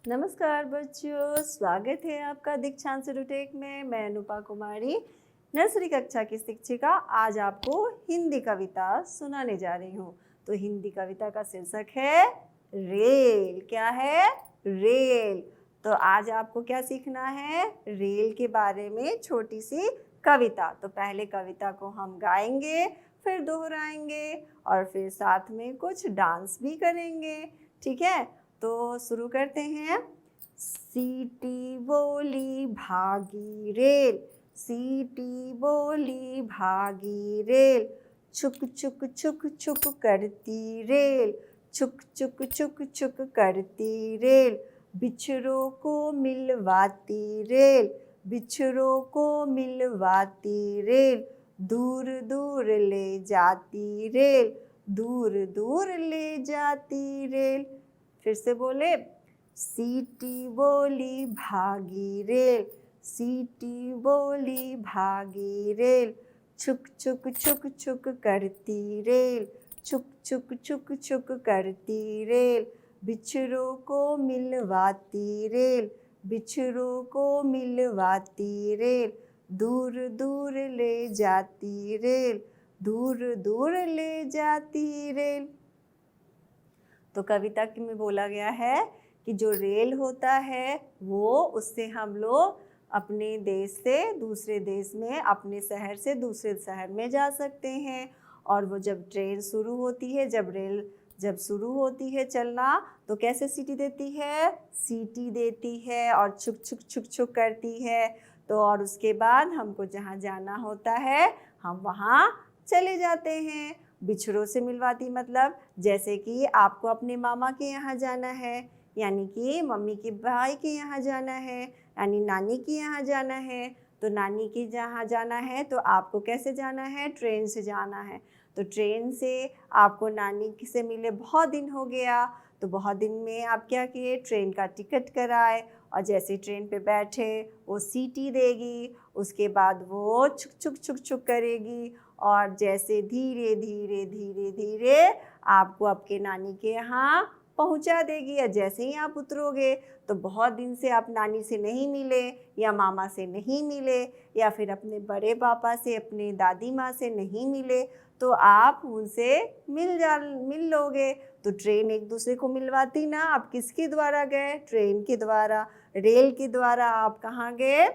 नमस्कार बच्चों, स्वागत है आपका दीक्षांत टेक में। मैं अनुपा कुमारी, नर्सरी कक्षा की शिक्षिका, आज आपको हिंदी कविता सुनाने जा रही हूँ। तो हिंदी कविता का शीर्षक है रेल। क्या है? रेल। तो आज आपको क्या सीखना है? रेल के बारे में छोटी सी कविता। तो पहले कविता को हम गाएंगे, फिर दोहराएंगे और फिर साथ में कुछ डांस भी करेंगे। ठीक है, तो शुरू करते हैं। सीटी बोली भागी रेल, सीटी बोली भागी रेल, छुक छुक छुक छुक करती रेल, छुक छुक छुक छुक करती रेल, बिछड़ों को मिलवाती रेल, बिछड़ों को मिलवाती रेल, दूर दूर ले जाती रेल, दूर दूर ले जाती रेल। फिर से बोले, सीटी बोली भागी रेल, सीटी बोली भागी रेल, छुक छुक छुक छुक करती रेल, छुक छुक छुक छुक करती रेल, बिछड़ों को मिलवाती रेल, बिछड़ों को मिलवाती रेल, दूर दूर ले जाती रेल, दूर दूर ले जाती रेल। तो कविता में बोला गया है कि जो रेल होता है वो उससे हम लोग अपने देश से दूसरे देश में, अपने शहर से दूसरे शहर में जा सकते हैं। और वो जब ट्रेन शुरू होती है, जब रेल जब शुरू होती है चलना, तो कैसे सीटी देती है? सीटी देती है और छुक छुक छुक छुक करती है। तो और उसके बाद हमको जहाँ जाना होता है हम वहाँ चले जाते हैं। बिछड़ों से मिलवाती मतलब जैसे कि आपको अपने मामा के यहाँ जाना है, यानी कि मम्मी के भाई के यहाँ जाना है, यानी नानी के यहाँ जाना है। तो नानी के जहाँ जाना है तो आपको कैसे जाना है? ट्रेन से जाना है। तो ट्रेन से आपको नानी से मिले बहुत दिन हो गया, तो बहुत दिन में आप क्या किए? ट्रेन का टिकट कराए और जैसे ट्रेन पे बैठे वो सीटी देगी, उसके बाद वो छुक छुक छुक छुक करेगी और जैसे धीरे धीरे धीरे धीरे आपको आपके नानी के यहाँ पहुँचा देगी। या जैसे ही आप उतरोगे तो बहुत दिन से आप नानी से नहीं मिले या मामा से नहीं मिले या फिर अपने बड़े पापा से, अपने दादी माँ से नहीं मिले, तो आप उनसे मिल लोगे। तो ट्रेन एक दूसरे को मिलवाती ना। आप किसके द्वारा गए? ट्रेन के द्वारा, रेल के द्वारा आप कहाँ गए?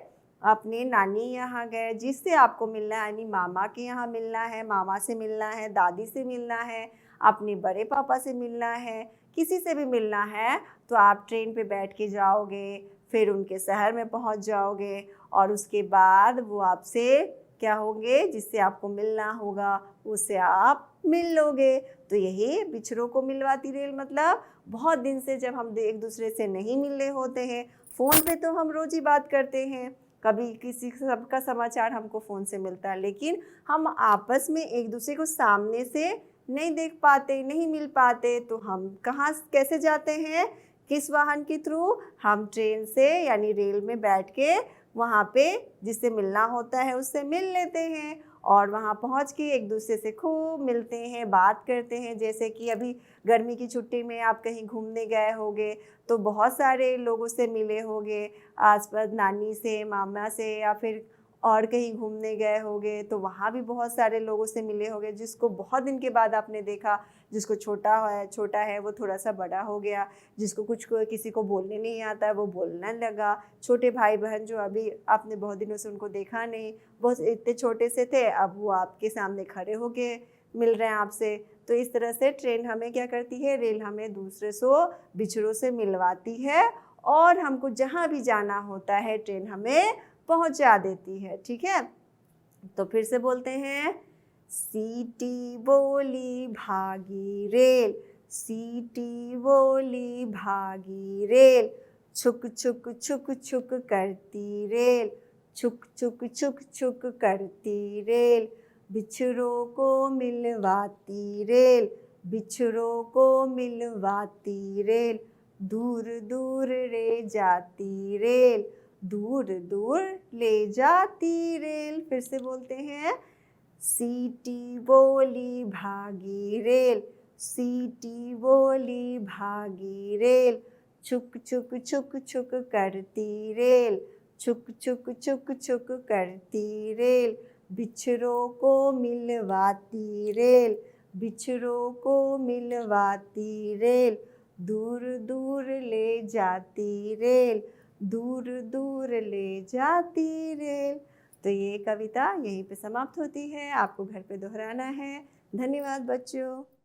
अपने नानी यहाँ गए, जिससे आपको मिलना है, यानी मामा के यहाँ मिलना है, मामा से मिलना है, दादी से मिलना है, अपने बड़े पापा से मिलना है, किसी से भी मिलना है। तो आप ट्रेन पे बैठ के जाओगे, फिर उनके शहर में पहुँच जाओगे और उसके बाद वो आपसे क्या होंगे? जिससे आपको मिलना होगा उससे आप मिल लोगे। तो यही बिछड़ों को मिलवाती रेल मतलब बहुत दिन से जब हम एक दूसरे से नहीं मिले होते हैं, फ़ोन पे तो हम रोज़ ही बात करते हैं, कभी किसी सबका समाचार हमको फ़ोन से मिलता है, लेकिन हम आपस में एक दूसरे को सामने से नहीं देख पाते, नहीं मिल पाते। तो हम कहाँ कैसे जाते हैं? किस वाहन के थ्रू? हम ट्रेन से यानी रेल में बैठ के वहाँ पे जिससे मिलना होता है उससे मिल लेते हैं और वहाँ पहुँच के एक दूसरे से खूब मिलते हैं, बात करते हैं। जैसे कि अभी गर्मी की छुट्टी में आप कहीं घूमने गए होंगे तो बहुत सारे लोगों से मिले होंगे, आसपास नानी से, मामा से, या फिर और कहीं घूमने गए होंगे तो वहाँ भी बहुत सारे लोगों से मिले होंगे जिसको बहुत दिन के बाद आपने देखा। जिसको छोटा है वो थोड़ा सा बड़ा हो गया, जिसको किसी को बोलने नहीं आता है वो बोलने लगा, छोटे भाई बहन जो अभी आपने बहुत दिनों से उनको देखा नहीं, बहुत इतने छोटे से थे, अब वो आपके सामने खड़े होके मिल रहे हैं आपसे। तो इस तरह से ट्रेन हमें क्या करती है? रेल हमें दूसरे से, बिछड़ों से मिलवाती है और हमको जहाँ भी जाना होता है ट्रेन हमें पहुँचा देती है। ठीक है, तो फिर से बोलते हैं, सीटी बोली भागी रेल, सीटी बोली भागी रेल, छुक छुक छुक छुक करती रेल, छुक छुक छुक छुक करती रेल, बिछड़ों को मिलवाती रेल, बिछड़ों को मिलवाती रेल, दूर दूर ले जाती रेल, दूर दूर ले जाती रेल। फिर से बोलते हैं, सीटी बोली भागी रेल, सीटी बोली भागी रेल, छुक छुक छुक छुक करती रेल, छुक छुक छुक छुक करती रेल, बिछड़ों को मिलवाती रेल, बिछड़ों को मिलवाती रेल, दूर दूर ले जाती रेल, दूर दूर ले जाती रेल। तो ये कविता यहीं पे समाप्त होती है, आपको घर पे दोहराना है। धन्यवाद बच्चों।